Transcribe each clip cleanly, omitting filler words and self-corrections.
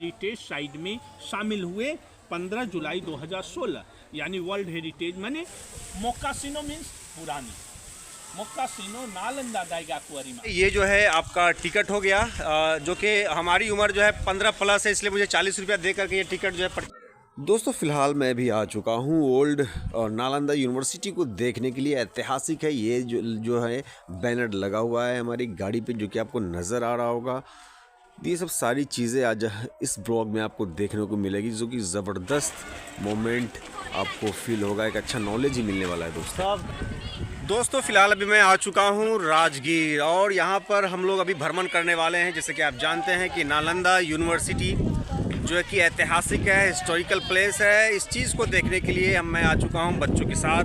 Heritage site में शामिल हुए 15 जुलाई 2016, यानी वर्ल्ड हेरिटेज माने मोकासिनो मीन्स पुरानी मोकासिनो नालंदा दाइगाकुआरी में। ये जो है आपका टिकट हो गया, जो कि हमारी उम्र जो है 15 प्लस है, इसलिए मुझे 40 रुपया दे करके ये टिकट जो है दोस्तों फ़िलहाल मैं भी आ चुका हूँ ओल्ड नालंदा यूनिवर्सिटी को देखने के लिए। ऐतिहासिक है ये जो है बैनर लगा हुआ है हमारी गाड़ी पे, जो कि आपको नज़र आ रहा होगा। ये सब सारी चीज़ें आज इस ब्लॉग में आपको देखने को मिलेगी, जो कि ज़बरदस्त मोमेंट आपको फील होगा, एक अच्छा नॉलेज ही मिलने वाला है दोस्तों फ़िलहाल अभी मैं आ चुका हूँ राजगीर, और यहाँ पर हम लोग अभी भ्रमण करने वाले हैं। जैसे कि आप जानते हैं कि नालंदा यूनिवर्सिटी जो है कि ऐतिहासिक है, हिस्टोरिकल प्लेस है। इस चीज़ को देखने के लिए मैं आ चुका हूँ बच्चों के साथ,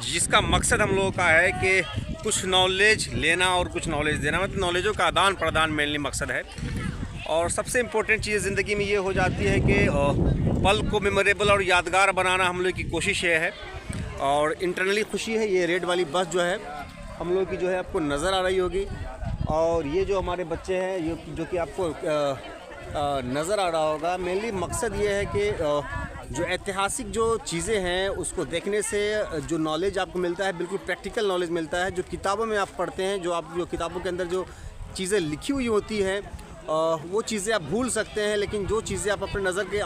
जिसका मकसद हम लोगों का है कि कुछ नॉलेज लेना और कुछ नॉलेज देना, मतलब नॉलेजों का आदान प्रदान मेनली मकसद है। और सबसे इम्पोर्टेंट चीज़ ज़िंदगी में ये हो जाती है कि पल को मेमोरेबल और यादगार बनाना हम लोग की कोशिश ये है। और इंटरनली खुशी है, ये रेड वाली बस जो है हम लोग की जो है आपको नज़र आ रही होगी, और ये जो हमारे बच्चे हैं ये जो कि आपको नज़र आ रहा होगा। मेनली मकसद ये है कि जो ऐतिहासिक जो चीज़ें हैं उसको देखने से जो नॉलेज आपको मिलता है, बिल्कुल प्रैक्टिकल नॉलेज मिलता है। जो किताबों में आप पढ़ते हैं, जो किताबों के अंदर जो चीज़ें लिखी हुई होती हैं वो चीज़ें आप भूल सकते हैं, लेकिन जो चीज़ें आप अपने नज़र के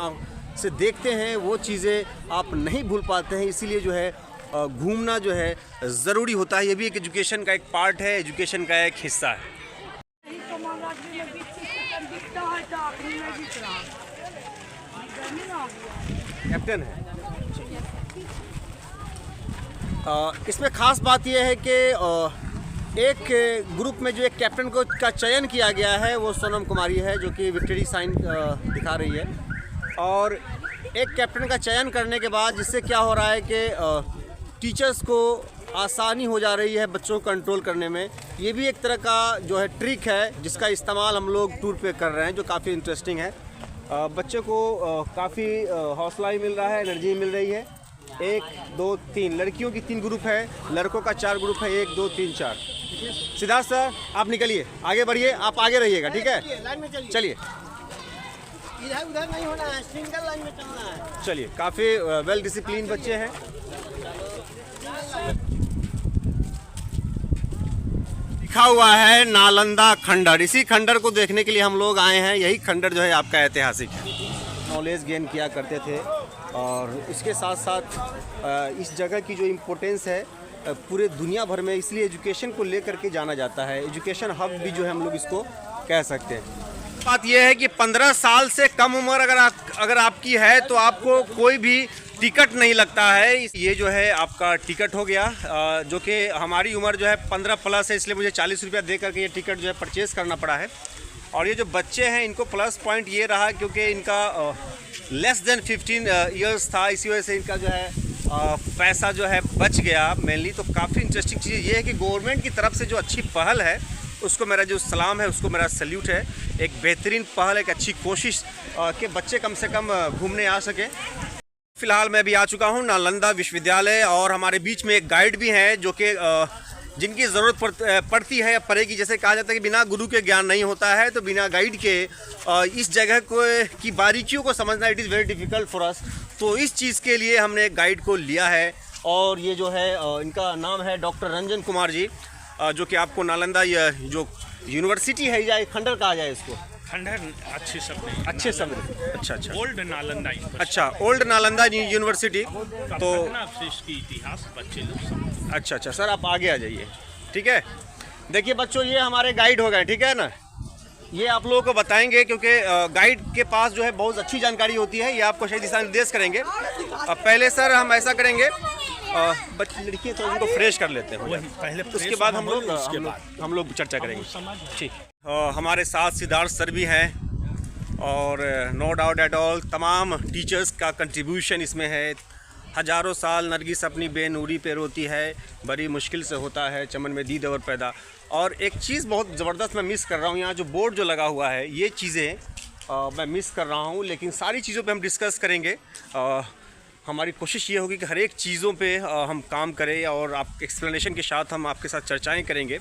से देखते हैं वो चीज़ें आप नहीं भूल पाते हैं। इसीलिए जो है घूमना जो है ज़रूरी होता है। ये भी एक एजुकेशन का एक पार्ट है, एजुकेशन का एक हिस्सा है। कैप्टन है। इसमें ख़ास बात यह है कि एक ग्रुप में जो एक कैप्टन का चयन किया गया है वो सोनम कुमारी है, जो कि विक्ट्री साइन दिखा रही है। और एक कैप्टन का चयन करने के बाद जिससे क्या हो रहा है कि टीचर्स को आसानी हो जा रही है बच्चों को कंट्रोल करने में। ये भी एक तरह का जो है ट्रिक है जिसका इस्तेमाल हम लोग टूर पे कर रहे हैं, जो काफ़ी इंटरेस्टिंग है। बच्चे को काफ़ी हौसला ही मिल रहा है, एनर्जी मिल रही है। 1 2 3 लड़कियों की 3 ग्रुप है, लड़कों का 4 ग्रुप है, 1 2 3 4। सिद्धार्थ सर आप निकलिए, आगे बढ़िए, आप आगे रहिएगा, ठीक है? चलिए इधर उधर नहीं होना है, सिंगल लाइन में चलना है। चलिए, काफ़ी वेल डिसिप्लिन बच्चे हैं। लिखा हुआ है नालंदा खंडर, इसी खंडर को देखने के लिए हम लोग आए हैं। यही खंडर जो है आपका ऐतिहासिक है, नॉलेज गेन किया करते थे। और इसके साथ साथ इस जगह की जो इम्पोर्टेंस है पूरे दुनिया भर में, इसलिए एजुकेशन को लेकर के जाना जाता है। एजुकेशन हब भी जो है हम लोग इसको कह सकते हैं। बात यह है कि 15 साल से कम उम्र अगर आपकी है तो आपको कोई भी टिकट नहीं लगता है। ये जो है आपका टिकट हो गया, जो कि हमारी उम्र जो है 15 प्लस है, इसलिए मुझे 40 रुपया दे करके ये टिकट जो है परचेज़ करना पड़ा है। और ये जो बच्चे हैं इनको प्लस पॉइंट ये रहा क्योंकि इनका लेस देन 15 ईयर्स था, इसी वजह से इनका जो है पैसा जो है बच गया मेनली। तो काफ़ी इंटरेस्टिंग चीज़ ये है कि गवर्नमेंट की तरफ से जो अच्छी पहल है उसको मेरा जो सलाम है, उसको मेरा सल्यूट है। एक बेहतरीन पहल, एक अच्छी कोशिश कि बच्चे कम से कम घूमने आ सके। फ़िलहाल मैं भी आ चुका हूँ नालंदा विश्वविद्यालय, और हमारे बीच में एक गाइड भी है जो कि जिनकी ज़रूरत पड़ती है या पड़ेगी। जैसे कहा जाता है कि बिना गुरु के ज्ञान नहीं होता है, तो बिना गाइड के इस जगह को की बारीकियों को समझना it is very difficult for us. तो इस चीज़ के लिए हमने एक गाइड को लिया है, और ये जो है इनका नाम है डॉक्टर रंजन कुमार जी, जो कि आपको नालंदा जो यूनिवर्सिटी है या खंडर कहा जाए इसको? खंडर अच्छे शब्द, अच्छे शब्द। अच्छा, ओल्ड नालंदा। अच्छा, ओल्ड नालंदा यूनिवर्सिटी। तो इसकी इतिहास बच्चे लोग। अच्छा सर आप आगे आ जाइए, ठीक है? देखिए बच्चों, ये हमारे गाइड हो गए, ठीक है ना? ये आप लोगों को बताएंगे क्योंकि गाइड के पास जो है बहुत अच्छी जानकारी होती है। ये आपको सही दिशा निर्देश करेंगे। पहले सर हम ऐसा करेंगे, बच्चे लड़कियाँ तो उनको फ्रेश कर लेते हैं पहले, उसके बाद हम लोग चर्चा करेंगे। ठीक, हमारे साथ सिद्धार्थ सर भी हैं, और नो डाउट एट ऑल तमाम टीचर्स का कंट्रीब्यूशन इसमें है। हज़ारों साल नरगिस अपनी बेनूरी पे रोती है, बड़ी मुश्किल से होता है चमन में दीद और पैदा। और एक चीज़ बहुत ज़बरदस्त मैं मिस कर रहा हूँ, यहाँ जो बोर्ड जो लगा हुआ है ये चीज़ें मैं मिस कर रहा हूँ, लेकिन सारी चीज़ों पे हम डिस्कस करेंगे। हमारी कोशिश ये होगी कि हर एक चीज़ों पे हम काम करें, और आप एक्सप्लेनेशन के साथ हम आपके साथ चर्चाएं करेंगे।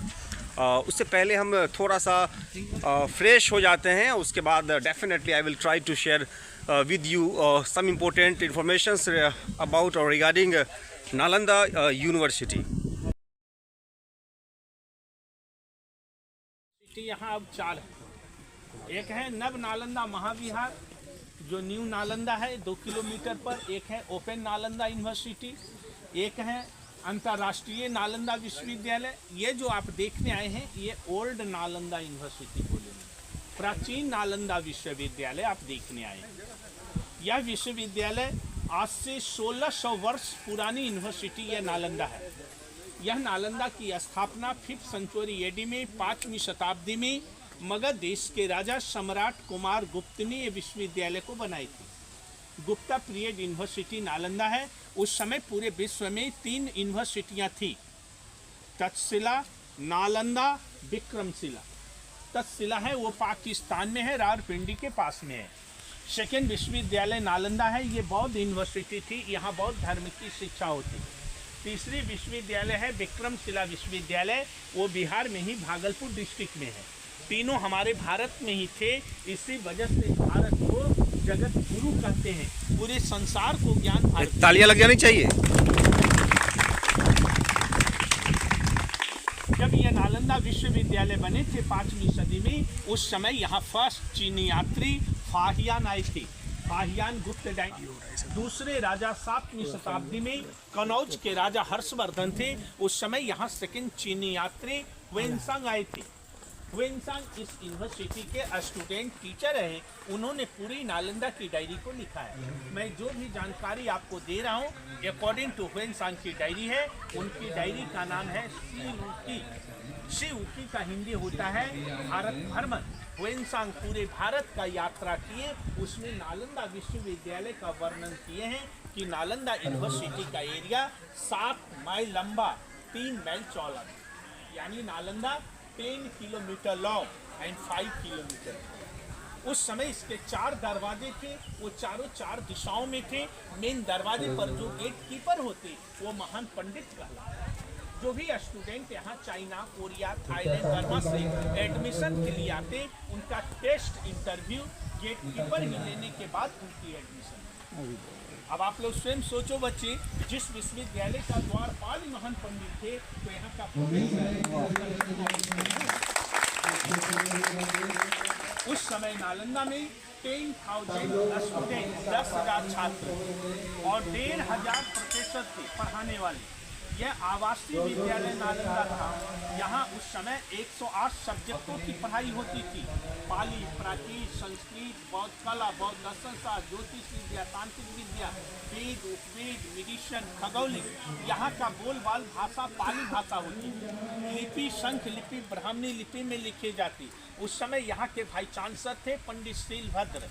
उससे पहले हम थोड़ा सा फ्रेश हो जाते हैं, उसके बाद definitely I will try to share with you some important informations about or regarding Nalanda University. यहाँ अब 4 है। एक है नव नालंदा महाविहार जो न्यू नालंदा है 2 किलोमीटर पर, एक है ओपन नालंदा यूनिवर्सिटी, एक है अंतर्राष्ट्रीय नालंदा विश्वविद्यालय। ये जो आप देखने आए हैं ये ओल्ड नालंदा यूनिवर्सिटी बोले, प्राचीन नालंदा विश्वविद्यालय आप देखने आए हैं। यह विश्वविद्यालय आज से 1600 वर्ष पुरानी यूनिवर्सिटी यह नालंदा है। यह नालंदा की स्थापना 5th सेंचुरी एडी में 5वीं शताब्दी में मगध देश के राजा सम्राट कुमार गुप्त ने यह विश्वविद्यालय को बनाई थी। गुप्ता पीरियड यूनिवर्सिटी नालंदा है। उस समय पूरे विश्व में 3 यूनिवर्सिटियां थी, तक्षशिला, नालंदा, विक्रमशिला। तक्षशिला है वो पाकिस्तान में है, रावलपिंडी के पास में है। सेकेंड विश्वविद्यालय नालंदा है, ये बौद्ध यूनिवर्सिटी थी, यहाँ बौद्ध धर्म की शिक्षा होती। तीसरी विश्वविद्यालय है विक्रमशिला विश्वविद्यालय, वो बिहार में ही भागलपुर डिस्ट्रिक्ट में है। तीनों हमारे भारत में ही थे, इसी वजह से भारत को जगत गुरु कहते हैं। पूरे संसार को ज्ञान भारत। तालियां लग जानी चाहिए। जब यह नालंदा विश्वविद्यालय बने थे 5वीं सदी में, उस समय यहाँ फर्स्ट चीनी यात्री फाहियान आए थे। फाहियान गुप्त दूसरे राजा 7वीं शताब्दी में कनौज के राजा हर्षवर्धन थे। उस समय यहाँ सेकंड चीनी यात्री हुएनसांग आए थे। हुएनसांग इस यूनिवर्सिटी के स्टूडेंट टीचर हैं। उन्होंने पूरी नालंदा की डायरी को लिखा है। मैं जो भी जानकारी आपको दे रहा हूँ अकॉर्डिंग टू हुएनसांग की डायरी है। उनकी डायरी का नाम है शी उकी का हिंदी होता है भारत भ्रमण। हुएनसांग पूरे भारत का यात्रा किए, उसमें नालंदा विश्वविद्यालय का वर्णन किए हैं कि नालंदा यूनिवर्सिटी का एरिया 7 माइल लंबा, 3 माइल चौड़ा, यानी Nalanda 10 kilometre long and 5 kilometre. उस समय इसके 4 दरवाजे थे, वो चारों 4 दिशाओं में थे। मेन दरवाजे पर जो गेट कीपर होते वो महान पंडित कहलाते। जो भी स्टूडेंट यहाँ चाइना, कोरिया, थाईलैंड, बर्मा से एडमिशन के लिए आते, उनका टेस्ट इंटरव्यू गेट कीपर ही लेने के बाद उनकी एडमिशन। अब आप लोग स्वयं सोचो बच्चे, जिस विश्वविद्यालय का द्वारपाल महान पंडित थे, तो यहाँ का उस समय नालंदा में 10,000 स्टूडेंट, 10,000 छात्र और 1,500 प्रोफेसर थे पढ़ाने वाले। यह आवासीय विद्यालय नालंदा था। यहाँ उस समय 108 सब्जेक्टों की पढ़ाई होती थी। पाली, प्राकृत, संस्कृत, बौद्ध कला, बौद्ध दर्शन, ज्योतिष विद्या, तांत्रिक विद्या, वेद, उपवेद, मेडिसिन, खगोलिक। यहाँ का बोलबाल भाषा पाली भाषा होती। लिपि शंख लिपि ब्राह्मणी लिपि में लिखी जाती। उस समय यहाँ के भाई चांसलर थे पंडित शीलभद्र,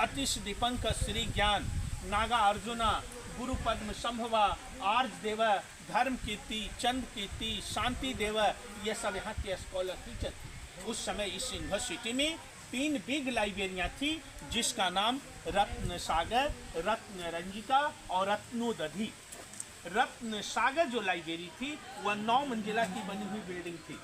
अतिश दीपंकर, श्री ज्ञान, नागा अर्जुना, गुरु पद्म संभवा, आर्ज देव, धर्म कीर्ति, चंद कीर्ति, शांति देव, ये सब यहाँ के स्कॉलर टीचर थे। उस समय इस यूनिवर्सिटी में 3 बिग लाइब्रेरियाँ थी, जिसका नाम रत्न सागर, रत्न रंजिका और रत्नोदधि। रत्न सागर जो लाइब्रेरी थी वह 9 मंजिला की बनी हुई बिल्डिंग थी।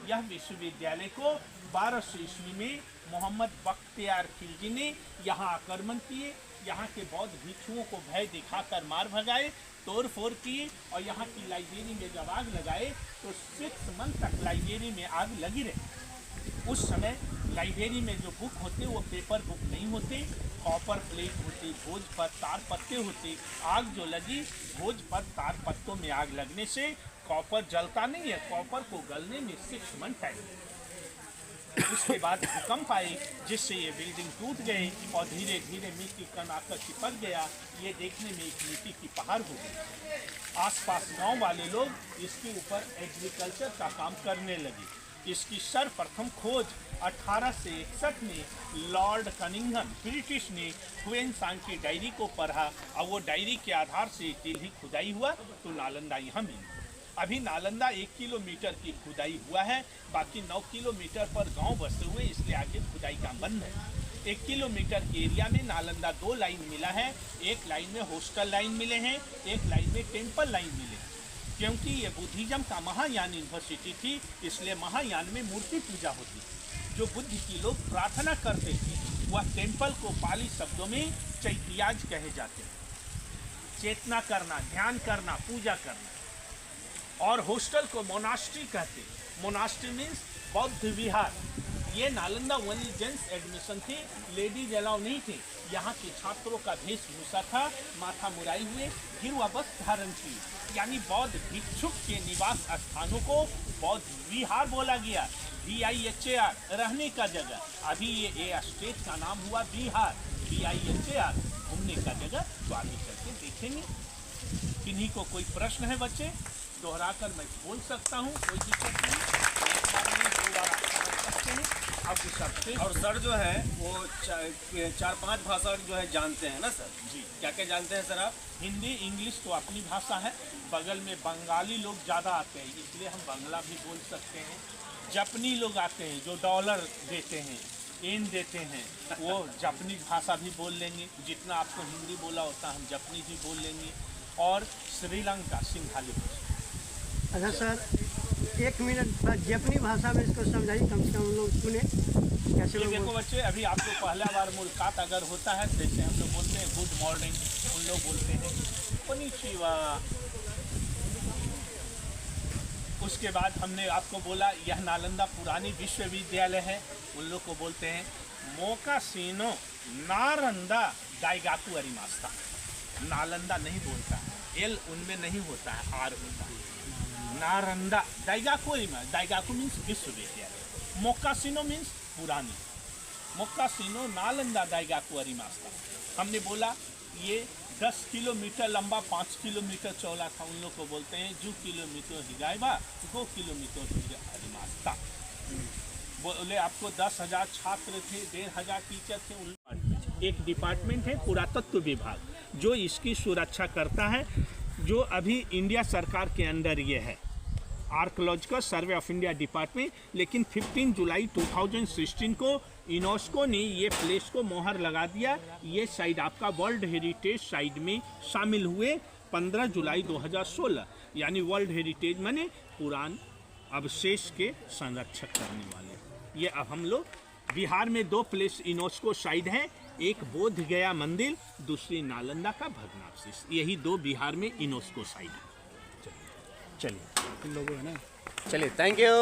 यह विश्वविद्यालय को 1200 ईस्वी में मोहम्मद बख्तियार खिलजी ने यहाँ आक्रमण किए। यहाँ के बौद्ध भिक्षुओं को भय दिखाकर मार भगाए, तोड़ फोड़ किए और यहाँ की लाइब्रेरी में जब आग लगाए तो 6 मंथ तक लाइब्रेरी में आग लगी रही। उस समय लाइब्रेरी में जो बुक होते वो पेपर बुक नहीं होते, कॉपर प्लेट होती, भोज पर तार पत्ते होते। आग जो लगी, भोज पर तार पत्तों में आग लगने से कॉपर जलता नहीं है, कॉपर को गलने में 6 मंथ टाइम। उसके बाद भूकंप आए, जिससे ये बिल्डिंग टूट गई और धीरे धीरे मिट्टी कण आकर चिपक गया। ये देखने में एक मिट्टी की पहाड़ हो गई। आसपास गांव वाले लोग इसके ऊपर एग्रीकल्चर का काम करने लगे। इसकी सर्वप्रथम खोज 1861 में लॉर्ड कनिंघम ब्रिटिश ने हुएनसांग की डायरी को पढ़ा और वो डायरी के आधार से टीली खुदाई हुआ तो नालंदा यहाँ मिली। अभी नालंदा 1 किलोमीटर की खुदाई हुआ है, बाकी 9 किलोमीटर पर गांव बसे हुए, इसलिए आगे खुदाई का बंद है। 1 kilometer के एरिया में नालंदा 2 लाइन मिला है। एक लाइन में हॉस्टल लाइन मिले हैं, एक लाइन में टेम्पल लाइन मिले। क्योंकि ये बुद्धिज्म का महायान यूनिवर्सिटी थी, इसलिए महायान में मूर्ति पूजा होती थी। जो बुद्ध की लोग प्रार्थना करते थे वह टेम्पल को पाली शब्दों में चैत्याज कहे जाते हैं। चेतना करना, ध्यान करना, पूजा करना। और हॉस्टल को मोनास्ट्री कहते। मोनास्ट्री मीन्स बौद्ध विहार। ये नालंदा ओनली जेंट्स एडमिशन थी, लेडीज अलाउ नहीं थे। यहाँ के छात्रों का वेशभूषा था माथा मुराई हुए, गिरवा वस्त्र धारण की, यानी बौद्ध भिक्षुक के निवास स्थानों को बौद्ध विहार बोला गया। VIHAR रहने का जगह। अभी ये स्टेट का नाम हुआ बिहार। VIHAR घूमने का जगह। तो आगे चल के देखेंगे। किन्हीं को कोई प्रश्न है बच्चे? दोहरा कर मैं बोल सकता हूँ, कोई दिक्कत नहीं। एक बार में 2 बार आप समझ सकते हैं। अब सबसे और सर जो है वो 4-5 भाषा जो है जानते हैं ना सर? जी। क्या क्या जानते हैं सर आप? हिंदी, इंग्लिश तो अपनी भाषा है। बगल में बंगाली लोग ज़्यादा आते हैं, इसलिए हम बांग्ला भी बोल सकते हैं। जापानी लोग आते हैं जो डॉलर देते हैं, येन देते हैं, वो जापानीज भाषा भी बोल लेंगे। जितना आपको हिंदी बोला होता हम जापानीज भी बोल लेंगे। और श्रीलंका सिंघाली भाषा। अच्छा सर, 1 मिनट बाद जापानी भाषा में इसको समझाइए, कम से कम हम लोग सुने कैसे ये लोग देखो बच्चे, अभी आप लोग पहला बार मुलाकात अगर होता है, जैसे हम लोग बोलते हैं गुड मॉर्निंग, उन लोग बोलते हैं कोनिचिवा। उसके बाद हमने आपको बोला यह नालंदा पुरानी विश्वविद्यालय है, उन लोग को बोलते हैं मोकासिनो नालंदा दाइगाकू अरिमास्ता। नालंदा नहीं बोलता है, एल उनमें नहीं होता है, आर होता है। नालंदा दाइगाकू अरिमास्ता। दाइगाकू मीन्स विश्वविद्यालय, मोकासिनो मीन्स पुरानी। मोकासिनो नालंदा दाइगाकू अरिमास्ता। हमने बोला ये 10 किलोमीटर लंबा, 5 किलोमीटर चौड़ा था। उन लोग को बोलते हैं 10 किलोमीटर हिगाइबा, 2 किलोमीटर अरिमास्ता। बोले आपको 10,000 छात्र थे, 1,500 टीचर थे। एक डिपार्टमेंट है पुरातत्व विभाग, जो इसकी सुरक्षा करता है, जो अभी इंडिया सरकार के अंडर ये है, archaeological survey of India department. लेकिन 15 जुलाई 2016 को यूनेस्को ने ये प्लेस को मोहर लगा दिया। ये साइट आपका वर्ल्ड हेरिटेज साइट में शामिल हुए 15 जुलाई 2016। यानी वर्ल्ड हेरिटेज माने पुरान अवशेष के संरक्षक करने वाले। ये अब हम लोग बिहार में 2 प्लेस यूनेस्को साइट है, एक बोध गया मंदिर, दूसरी नालंदा का भग्नावशेष। यही 2 बिहार में यूनेस्को साइट है। चलिए चलिए, थैंक यू।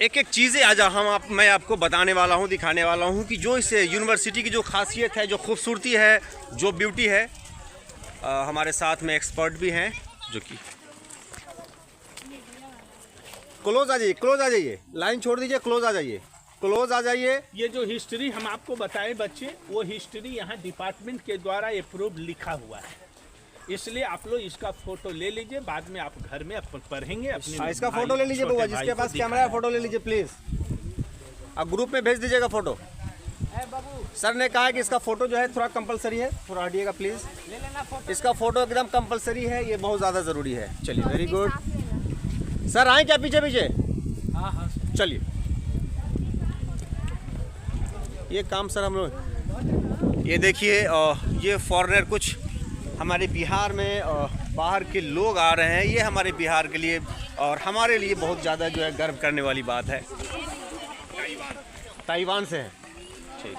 एक एक चीज़ें आज मैं आपको बताने वाला हूँ, दिखाने वाला हूँ कि जो इस यूनिवर्सिटी की जो खासियत है, जो खूबसूरती है, जो ब्यूटी है। हमारे साथ में एक्सपर्ट भी हैं जो कि क्लोज आ जाइए, लाइन छोड़ दीजिए, क्लोज आ जाइए। ये जो हिस्ट्री हम आपको बताए बच्चे, वो हिस्ट्री यहाँ डिपार्टमेंट के द्वारा अप्रूव लिखा हुआ है। इसलिए आप लोग इसका फोटो ले लीजिए, बाद में आप घर में अपन पढ़ेंगे। अपने इसका फोटो ले लीजिए बुआ, जिसके पास कैमरा है फोटो ले लीजिए प्लीज। आप ग्रुप में भेज दीजिएगा फोटो। सर ने कहा कि इसका फोटो जो है थोड़ा कंपलसरी है, थोड़ा हटिएगा प्लीज। ले लेना फोटो। इसका फोटो एकदम कंपलसरी है, ये बहुत ज़्यादा ज़रूरी है। चलिए, वेरी गुड। सर आए क्या पीछे? हाँ। चलिए, ये काम सर हम लोग, ये देखिए, ये फॉरेनर कुछ हमारे बिहार में बाहर के लोग आ रहे हैं। ये हमारे बिहार के लिए और हमारे लिए बहुत ज़्यादा जो है गर्व करने वाली बात है। ताइवान से है। ठीक।